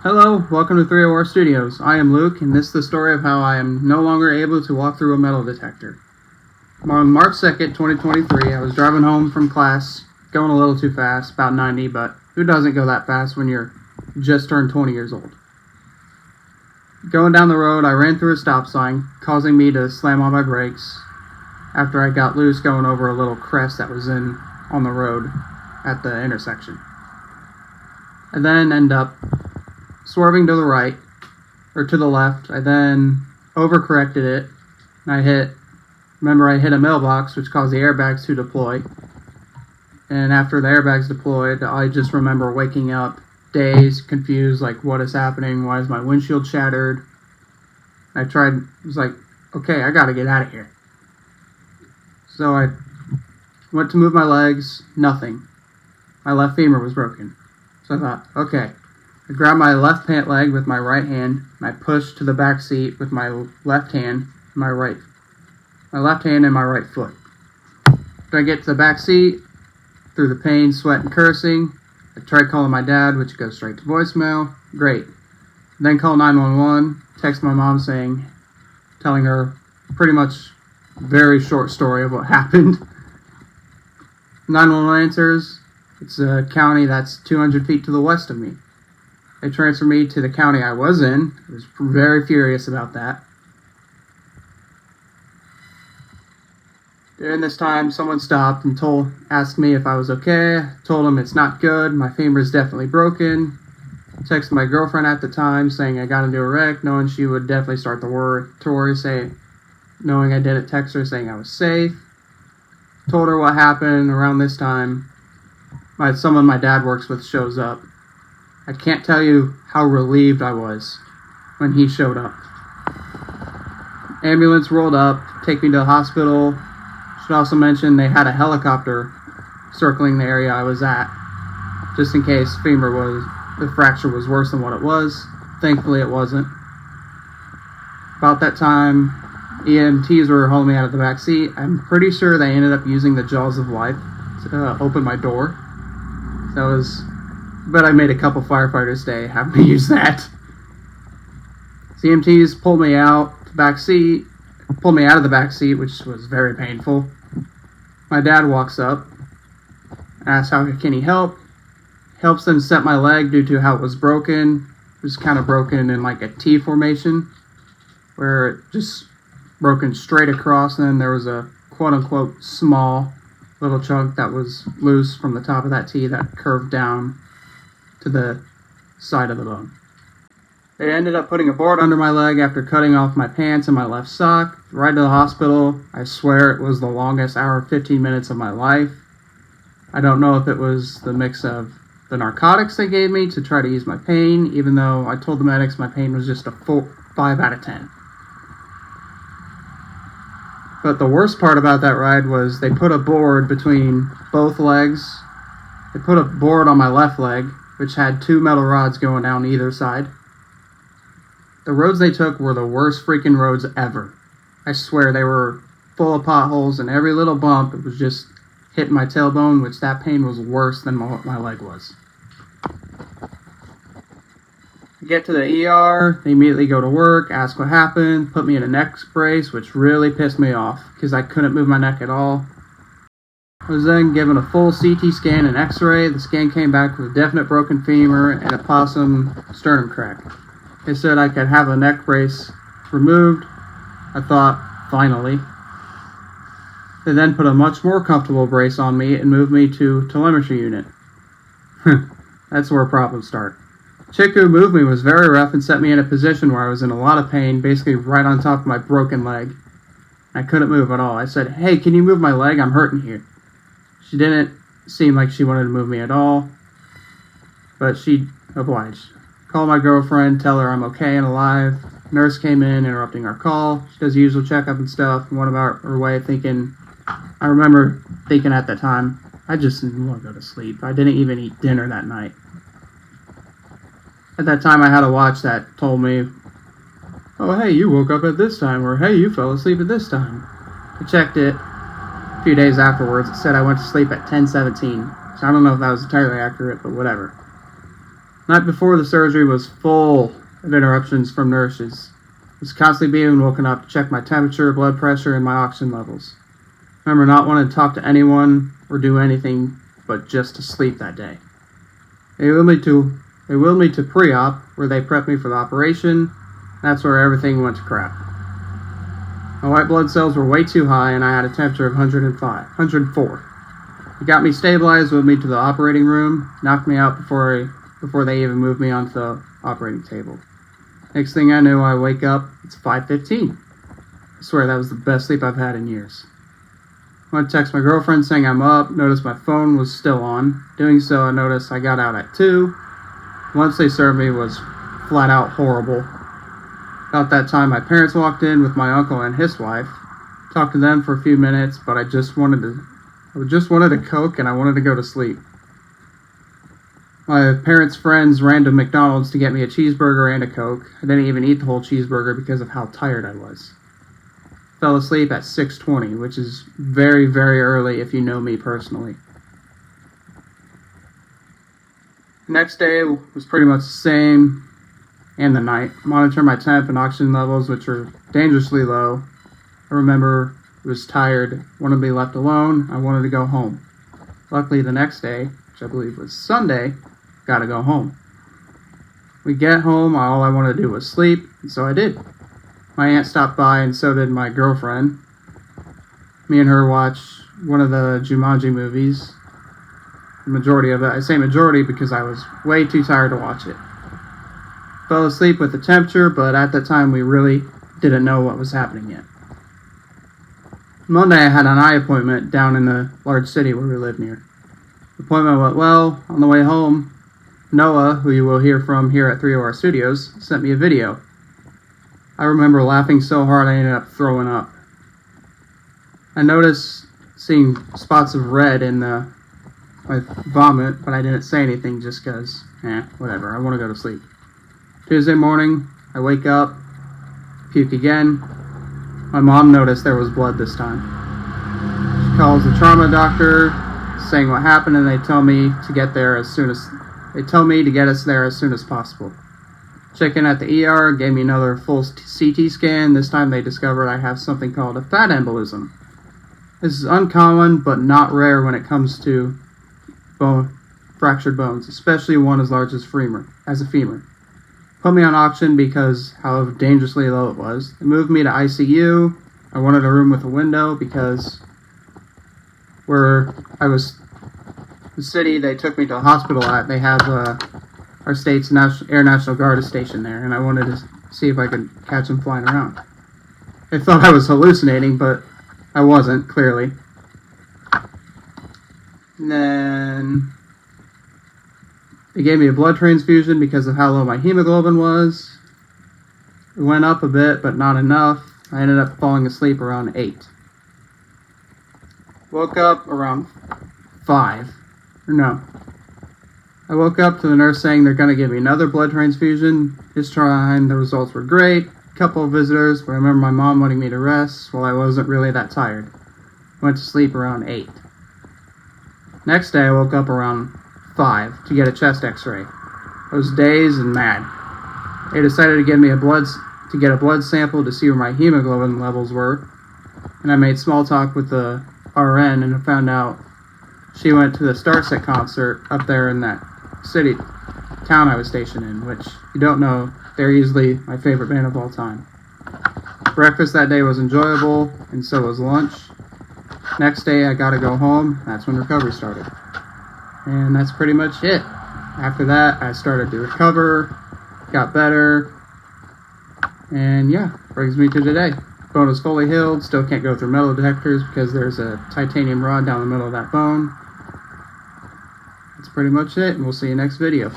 Hello, welcome to 3OR Studios. I am Luke, and this is the story of how I am no longer able to walk through a metal detector. On March 2nd, 2023, I was driving home from class, going a little too fast, about 90, but who doesn't go that fast when you're just turned 20 years old? Going down the road, I ran through a stop sign, causing me to slam on my brakes after I got loose going over a little crest that was on the road at the intersection. I then end up swerving to the right, or to the left. I then overcorrected it, and I hit a mailbox, which caused the airbags to deploy. And after the airbags deployed, I just remember waking up dazed, confused, like, what is happening? Why is my windshield shattered? I was like, okay, I gotta get out of here. So I went to move my legs, nothing. My left femur was broken. So I thought, okay. I grabbed my left pant leg with my right hand, and I pushed to the back seat with my left hand, my left hand and my right foot. When I get to the back seat, through the pain, sweat, and cursing, I tried calling my dad, which goes straight to voicemail. Great. Then call 911, text my mom telling her pretty much very short story of what happened. 911 answers. It's a county that's 200 feet to the west of me. They transferred me to the county I was in. I was very furious about that. During this time, someone stopped and asked me if I was okay. I told them it's not good. My femur is definitely broken. Texted my girlfriend at the time saying I got into a wreck, knowing she would definitely start to worry, knowing I didn't text her saying I was safe. Told her what happened around this time. Someone my dad works with shows up. I can't tell you how relieved I was when he showed up. Ambulance rolled up, take me to the hospital. Should also mention they had a helicopter circling the area I was at, just in case the fracture was worse than what it was. Thankfully it wasn't. About that time, EMTs were hauling me out of the back seat. I'm pretty sure they ended up using the jaws of life to open my door. But I made a couple firefighters stay, have me use that. EMTs pulled me out of the back seat, which was very painful. My dad walks up, asks how can he help. Helps them set my leg due to how it was broken. It was kind of broken in like a T formation, where it just broken straight across, and then there was a quote-unquote small little chunk that was loose from the top of that T that curved down to the side of the bone. They ended up putting a board under my leg after cutting off my pants and my left sock. Right to the hospital. I swear it was the longest hour and 15 minutes of my life. I don't know if it was the mix of the narcotics they gave me to try to ease my pain, even though I told the medics my pain was just a full 5 out of 10. But the worst part about that ride was they put a board between both legs. They put a board on my left leg, which had 2 metal rods going down either side. The roads they took were the worst freaking roads ever. I swear they were full of potholes, and every little bump, it was just hitting my tailbone, which that pain was worse than my leg was. I get to the ER, they immediately go to work, ask what happened, put me in a neck brace, which really pissed me off, because I couldn't move my neck at all. I was then given a full CT scan and x-ray. The scan came back with a definite broken femur and a possum sternum crack. They said I could have a neck brace removed. I thought, finally. They then put a much more comfortable brace on me and moved me to telemetry unit. That's where problems start. Chick who moved me was very rough and set me in a position where I was in a lot of pain, basically right on top of my broken leg. I couldn't move at all. I said, hey, can you move my leg? I'm hurting here. She didn't seem like she wanted to move me at all, but she obliged. Called my girlfriend, tell her I'm okay and alive. Nurse came in, interrupting our call. She does the usual checkup and stuff, and went about her way thinking, I remember thinking at the time, I just didn't want to go to sleep. I didn't even eat dinner that night. At that time, I had a watch that told me, oh, hey, you woke up at this time, or hey, you fell asleep at this time. I checked it. A few days afterwards, it said I went to sleep at 10:17. So I don't know if that was entirely accurate, but whatever. Night before the surgery was full of interruptions from nurses. I was constantly being woken up to check my temperature, blood pressure, and my oxygen levels. I remember not wanting to talk to anyone or do anything but just to sleep that day. They willed me to pre-op, where they prepped me for the operation. That's where everything went to crap. My white blood cells were way too high, and I had a temperature of 104. It got me stabilized, moved me to the operating room, knocked me out before they even moved me onto the operating table. Next thing I knew, I wake up, it's 5:15. I swear that was the best sleep I've had in years. I went to text my girlfriend saying I'm up, noticed my phone was still on. Doing so, I noticed I got out at 2. Once they served me was flat out horrible. About that time, my parents walked in with my uncle and his wife. Talked to them for a few minutes, but I just wanted a Coke and I wanted to go to sleep. My parents' friends ran to McDonald's to get me a cheeseburger and a Coke. I didn't even eat the whole cheeseburger because of how tired I was. Fell asleep at 6:20, which is very, very early if you know me personally. The next day was pretty much the same, and the night. Monitor my temp and oxygen levels, which were dangerously low. I remember I was tired, wanted to be left alone. I wanted to go home. Luckily, the next day, which I believe was Sunday, gotta go home. We get home, all I wanted to do was sleep, and so I did. My aunt stopped by, and so did my girlfriend. Me and her watched one of the Jumanji movies. The majority of it. I say majority because I was way too tired to watch it. Fell asleep with the temperature, but at that time we really didn't know what was happening yet. Monday I had an eye appointment down in the large city where we live near. The appointment went well. On the way home, Noah, who you will hear from here at 3OR Studios, sent me a video. I remember laughing so hard I ended up throwing up. I noticed seeing spots of red in my vomit, but I didn't say anything just because, whatever, I want to go to sleep. Tuesday morning, I wake up, puke again. My mom noticed there was blood this time. She calls the trauma doctor, saying what happened, and they tell me to get us there as soon as possible. Checking at the ER, gave me another full CT scan. This time they discovered I have something called a fat embolism. This is uncommon, but not rare when it comes to fractured bones, especially one as large as a femur. Put me on oxygen because how dangerously low it was. They moved me to ICU. I wanted a room with a window because where I was, the city they took me to a hospital at, they have our state's Air National Guard is stationed there, and I wanted to see if I could catch them flying around. They thought I was hallucinating, but I wasn't, clearly. And then they gave me a blood transfusion because of how low my hemoglobin was. It went up a bit, but not enough. I ended up falling asleep around 8. Woke up around 5. I woke up to the nurse saying they're going to give me another blood transfusion. This time the results were great. A couple of visitors, but I remember my mom wanting me to rest while I wasn't really that tired. Went to sleep around 8. Next day I woke up around 5 to get a chest x-ray. I was dazed and mad. They decided to give me a blood sample to see where my hemoglobin levels were, and I made small talk with the RN and found out she went to the Starset concert up there in that town I was stationed in, which, if you don't know, they're easily my favorite band of all time. Breakfast that day was enjoyable, and so was lunch. Next day I gotta go home. That's when recovery started. And that's pretty much it. After that, I started to recover, got better, and brings me to today. Bone is fully healed, still can't go through metal detectors because there's a titanium rod down the middle of that bone. That's pretty much it, and we'll see you next video.